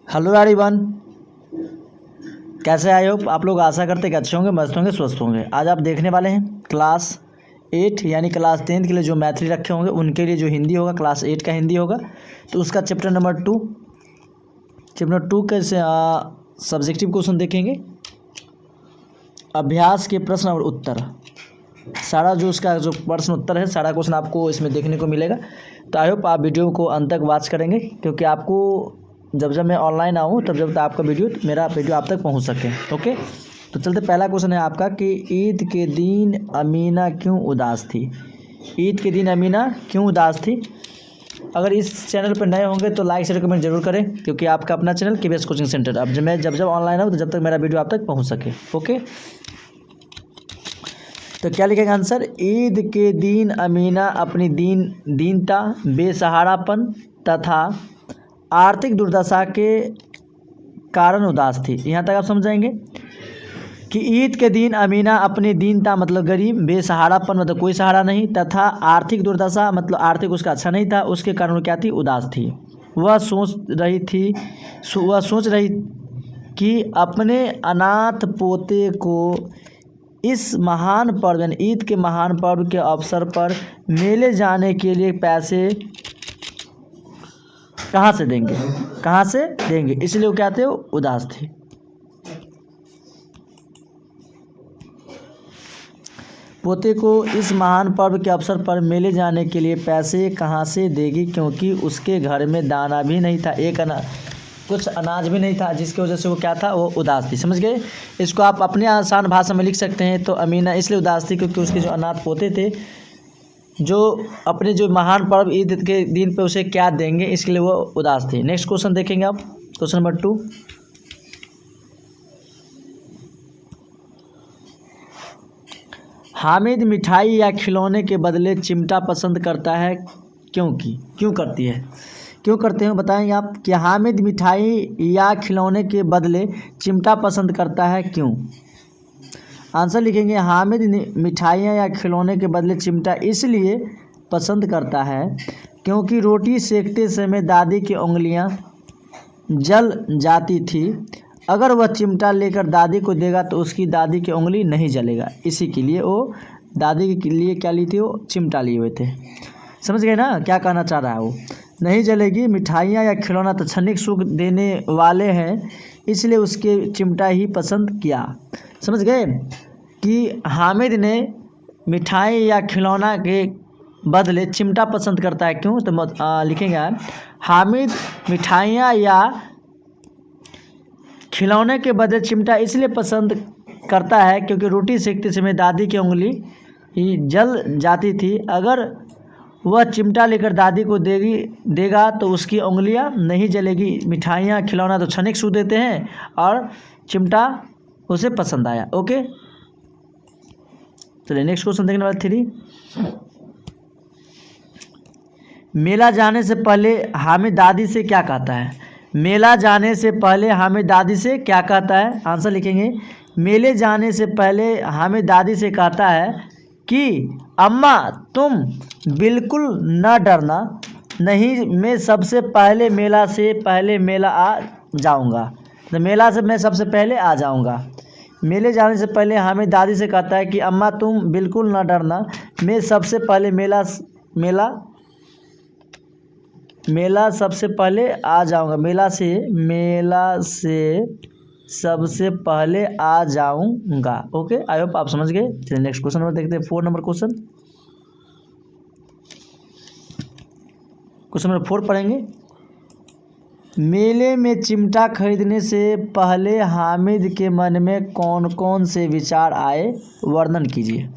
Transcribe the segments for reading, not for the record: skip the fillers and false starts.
Hello everyone, कैसे आए हो आप लोग। आशा करते हैं कि अच्छे होंगे, मस्त होंगे, स्वस्थ होंगे। आज आप देखने वाले हैं क्लास 8 यानी क्लास 10 के लिए जो मैथिली रखे होंगे उनके लिए जो हिंदी होगा, क्लास 8 का हिंदी होगा। तो उसका चैप्टर नंबर 2 के सब्जेक्टिव क्वेश्चन देखेंगे। अभ्यास के प्रश्न और उत्तर, सारा जो उसका जो प्रश्न उत्तर है, सारा क्वेश्चन आपको इसमें देखने को मिलेगा। तो आई होप आप वीडियो को अंत तक वॉच करेंगे, क्योंकि आपको जब मैं ऑनलाइन आऊँ तब जब आपका मेरा वीडियो आप तक पहुंच सके। ओके, तो चलते। पहला क्वेश्चन है आपका कि ईद के दिन अमीना क्यों उदास थी। ईद के दिन अमीना क्यों उदास थी। अगर इस चैनल पर नए होंगे तो लाइक शेयर कमेंट जरूर करें, क्योंकि आपका अपना चैनल KBS कोचिंग सेंटर। अब जब ऑनलाइन आऊँ तो जब तक मेरा वीडियो आप तक पहुँच सके। ओके, तो क्या लिखेगा आंसर। ईद के दिन अमीना अपनी दीनता, बेसहारापन तथा आर्थिक दुर्दशा के कारण उदास थी। यहाँ तक आप समझाएंगे कि ईद के दिन अमीना अपनी दीनता मतलब गरीब, बेसहारापन मतलब कोई सहारा नहीं, तथा आर्थिक दुर्दशा मतलब आर्थिक उसका अच्छा नहीं था, उसके कारण क्या थी, उदास थी। वह सोच रही कि अपने अनाथ पोते को इस महान पर्व यानी ईद के महान पर्व के अवसर पर मेले जाने के लिए पैसे कहाँ से देंगे, इसलिए वो क्या थे, उदास थे। पोते को इस महान पर्व के अवसर पर मेले जाने के लिए पैसे कहाँ से देगी, क्योंकि उसके घर में दाना भी नहीं था, कुछ अनाज भी नहीं था, जिसकी वजह से वो क्या था, वो उदास थी। समझ गए। इसको आप अपने आसान भाषा में लिख सकते हैं। तो अमीना इसलिए उदास थी क्योंकि उसके जो अनाथ पोते थे, जो अपने जो महान पर्व ईद के दिन पे उसे क्या देंगे, इसके लिए वो उदास थे। नेक्स्ट क्वेश्चन देखेंगे आप, क्वेश्चन नंबर 2। हामिद मिठाई या खिलौने के बदले चिमटा पसंद करता है, क्यों करते हैं बताएंगे आप कि हामिद मिठाई या खिलौने के बदले चिमटा पसंद करता है, क्यों। आंसर लिखेंगे, हामिद मिठाइयाँ या खिलौने के बदले चिमटा इसलिए पसंद करता है क्योंकि रोटी सेकते समय दादी की उंगलियां जल जाती थी। अगर वह चिमटा लेकर दादी को देगा तो उसकी दादी की उंगली नहीं जलेगा, इसी के लिए वो दादी के लिए क्या ली थी, वो चिमटा लिए हुए थे। समझ गए ना क्या कहना चाह रहा है वो। नहीं जलेगी। मिठाइयाँ या खिलौना तो क्षणिक सुख देने वाले हैं, इसलिए उसके चिमटा ही पसंद किया। समझ गए कि हामिद ने मिठाई या खिलौना के बदले चिमटा पसंद करता है, क्यों। तो लिखेंगे हामिद मिठाइयाँ या खिलौने के बदले चिमटा इसलिए पसंद करता है क्योंकि रोटी सेकते समय दादी की उंगली ही जल जाती थी। अगर वह चिमटा लेकर दादी को देगा तो उसकी उंगलियां नहीं जलेगी। मिठाइयाँ खिलौना तो क्षणिक सुख देते हैं और चिमटा उसे पसंद आया। ओके, चलिए नेक्स्ट क्वेश्चन देखने वाले 3। मेला जाने से पहले हामिद दादी से क्या कहता है। मेला जाने से पहले हामिद दादी से क्या कहता है। आंसर लिखेंगे, मेले जाने से पहले हामिद दादी से कहता है कि अम्मा तुम बिल्कुल न डरना, नहीं मैं सबसे पहले मेला आ जाऊंगा। तो मेला से मैं सबसे पहले आ जाऊंगा। मेले जाने से पहले हामिद दादी से कहता है कि अम्मा तुम बिल्कुल न डरना, मैं सबसे पहले मेला सबसे पहले आ जाऊंगा। मेला से सबसे पहले आ जाऊंगा। ओके, आई होप आप समझ गए। चलिए नेक्स्ट क्वेश्चन में देखते हैं 4 नंबर क्वेश्चन नंबर 4 पढ़ेंगे। मेले में चिमटा खरीदने से पहले हामिद के मन में कौन कौन से विचार आए, वर्णन कीजिए।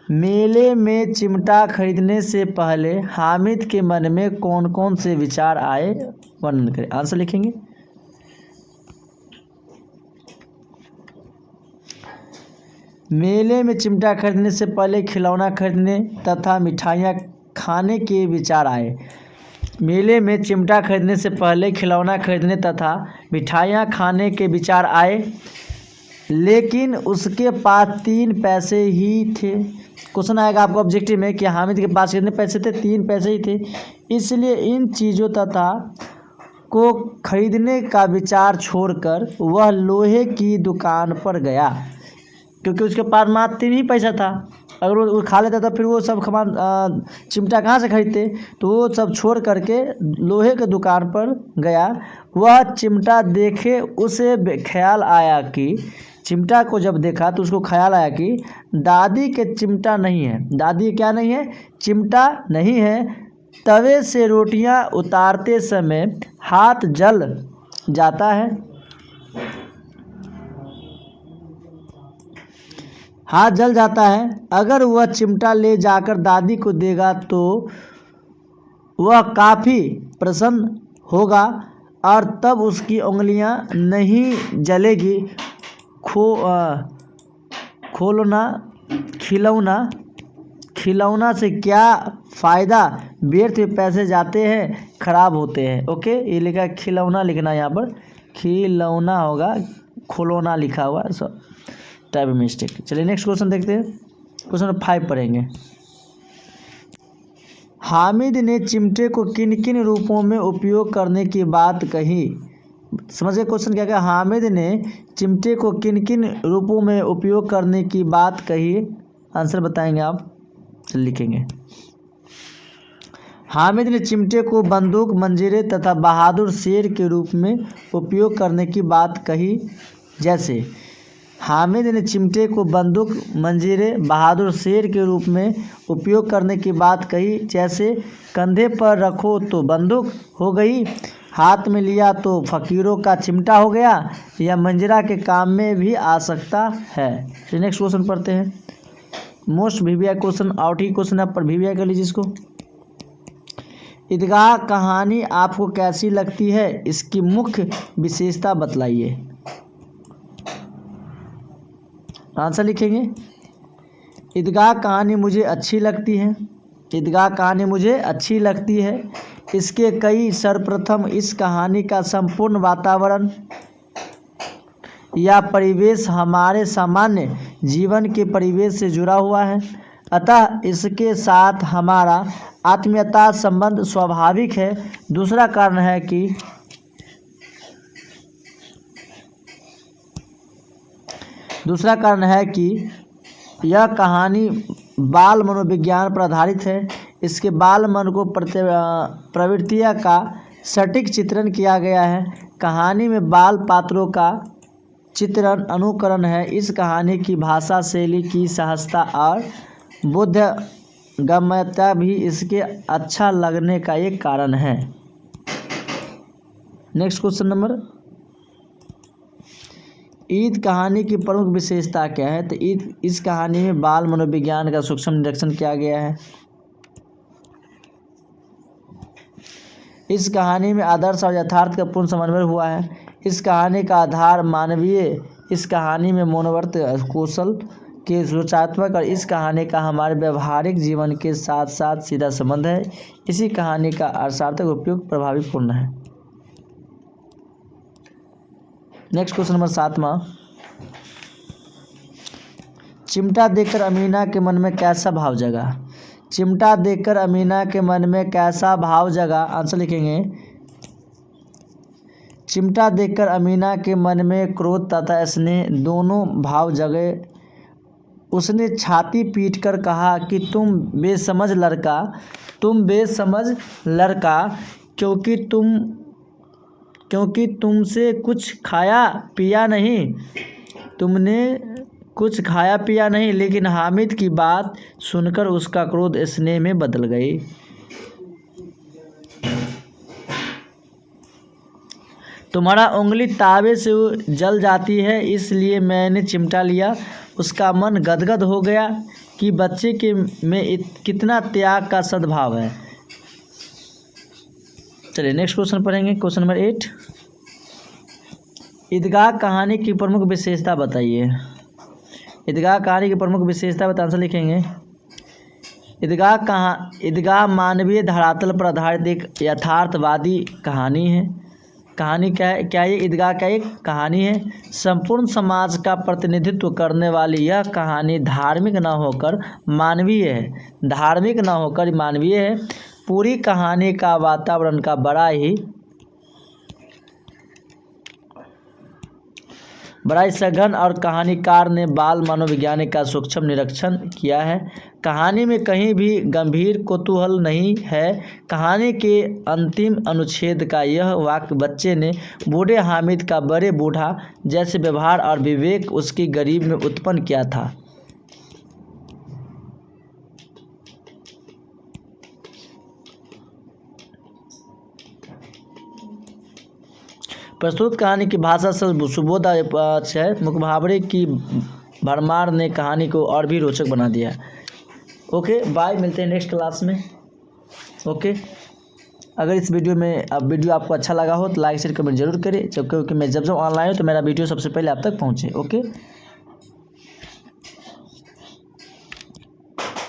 मेले में चिमटा खरीदने से पहले हामिद के मन में कौन कौन से विचार आए, वर्णन करें। आंसर लिखेंगे, मेले में चिमटा खरीदने से पहले खिलौना खरीदने तथा मिठाइयाँ खाने के विचार आए। मेले में चिमटा खरीदने से पहले खिलौना खरीदने तथा मिठाइयाँ खाने के विचार आए, लेकिन उसके पास 3 पैसे ही थे। क्वेश्चन आएगा आपको ऑब्जेक्टिव में कि हामिद के पास कितने पैसे थे, 3 पैसे ही थे। इसलिए इन चीज़ों तथा को खरीदने का विचार छोड़कर वह लोहे की दुकान पर गया, क्योंकि उसके पास मात्र 3 ही पैसा था। अगर वो खा लेता तो फिर वो सब सामान चिमटा कहाँ से खरीदते, तो वो सब छोड़ करके लोहे के दुकान पर गया। वह चिमटा देखे उसे ख्याल आया कि चिमटा को जब देखा तो उसको ख्याल आया कि दादी के चिमटा नहीं है, दादी क्या नहीं है, चिमटा नहीं है। तवे से रोटियां उतारते समय हाथ जल जाता है, हाथ जल जाता है। अगर वह चिमटा ले जाकर दादी को देगा तो वह काफ़ी प्रसन्न होगा और तब उसकी उंगलियां नहीं जलेगी। खिलौना से क्या फ़ायदा, व्यर्थ में पैसे जाते हैं, ख़राब होते हैं। ओके, ये लिखा खिलौना, लिखना यहाँ पर खिलौना होगा, खोलौना लिखा हुआ, सब टाइप मिस्टेक। चलिए नेक्स्ट क्वेश्चन देखते हैं, क्वेश्चन नंबर 5 पढ़ेंगे। हामिद ने चिमटे को किन किन रूपों में उपयोग करने की बात कही। समझिए क्वेश्चन क्या क्या। हामिद ने चिमटे को किन किन रूपों में उपयोग करने की बात कही, आंसर बताएंगे आप, लिखेंगे। हामिद ने चिमटे को बंदूक, मंजीरे तथा बहादुर शेर के रूप में उपयोग करने की बात कही। जैसे हामिद ने चिमटे को बंदूक, मंजीरे, बहादुर शेर के रूप में उपयोग करने की बात कही। जैसे कंधे पर रखो तो बंदूक हो गई, हाथ में लिया तो फ़कीरों का चिमटा हो गया, या मंजरा के काम में भी आ सकता है। तो नेक्स्ट क्वेश्चन पढ़ते हैं। मोस्ट वीवीआई क्वेश्चन, आउट ही क्वेश्चन है, पर वीवीआई कर लीजिए इसको। ईदगाह कहानी आपको कैसी लगती है, इसकी मुख्य विशेषता बतलाइए। आंसर लिखेंगे। ईदगाह कहानी मुझे अच्छी लगती है, ईदगाह कहानी मुझे अच्छी लगती है। इसके कई सर्वप्रथम इस कहानी का संपूर्ण वातावरण या परिवेश हमारे सामान्य जीवन के परिवेश से जुड़ा हुआ है, अतः इसके साथ हमारा आत्मीयता संबंध स्वाभाविक है। दूसरा कारण है कि यह कहानी बाल मनोविज्ञान पर आधारित है। इसके बाल मन को प्रवृत्तियों का सटीक चित्रण किया गया है। कहानी में बाल पात्रों का चित्रण अनुकरण है। इस कहानी की भाषा शैली की सहजता और बोधगम्यता भी इसके अच्छा लगने का एक कारण है। Next question number. ईद कहानी की प्रमुख विशेषता क्या है, तो इस कहानी में बाल मनोविज्ञान का सूक्ष्म निरीक्षण किया गया है। इस कहानी में आदर्श और यथार्थ का पूर्ण समन्वय हुआ है। इस कहानी का आधार मानवीय, इस कहानी में मनोवर्त कौशल के सूचनात्मक और इस कहानी का हमारे व्यवहारिक जीवन के साथ साथ सीधा संबंध है। इसी कहानी का अर्थार्थक उपयोग प्रभावीपूर्ण है। नेक्स्ट क्वेश्चन नंबर 7वां। चिमटा देखकर अमीना के मन में कैसा भाव जगा। चिमटा देखकर अमीना के मन में कैसा भाव जगा, आंसर लिखेंगे। चिमटा देखकर अमीना के मन में क्रोध तथा स्नेह दोनों भाव जगे। उसने छाती पीटकर कहा कि तुम बेसमझ लड़का, क्योंकि तुमसे कुछ खाया पिया नहीं, तुमने कुछ खाया पिया नहीं। लेकिन हामिद की बात सुनकर उसका क्रोध स्नेह में बदल गई। तुम्हारा उंगली तावे से जल जाती है, इसलिए मैंने चिमटा लिया। उसका मन गदगद हो गया कि बच्चे के में कितना त्याग का सद्भाव है। चलिए नेक्स्ट क्वेश्चन पढ़ेंगे, क्वेश्चन नंबर 8। ईदगाह कहानी की प्रमुख विशेषता बताइए। ईदगाह कहानी की प्रमुख विशेषता बता, आंसर लिखेंगे। ईदगाह मानवीय धरातल पर आधारित एक यथार्थवादी कहानी है। कहानी क्या है? ईदगाह का एक कहानी है। संपूर्ण समाज का प्रतिनिधित्व करने वाली यह कहानी धार्मिक न होकर मानवीय है। पूरी कहानी का वातावरण का बड़ा ही बड़ा ही सघन और कहानीकार ने बाल मनोविज्ञान का सूक्ष्म निरीक्षण किया है। कहानी में कहीं भी गंभीर कौतूहल नहीं है। कहानी के अंतिम अनुच्छेद का यह वाक्य बच्चे ने बूढ़े हामिद का बड़े बूढ़ा जैसे व्यवहार और विवेक उसकी गरीब में उत्पन्न किया था। प्रस्तुत कहानी की भाषा सुबोध है। मुखमुहावरे की भरमार ने कहानी को और भी रोचक बना दिया। ओके बाय, मिलते हैं नेक्स्ट क्लास में। ओके, अगर इस वीडियो आपको अच्छा लगा हो तो लाइक शेयर कमेंट जरूर करें, क्योंकि मैं जब ऑनलाइन हूँ तो मेरा वीडियो सबसे पहले आप तक पहुँचे। ओके।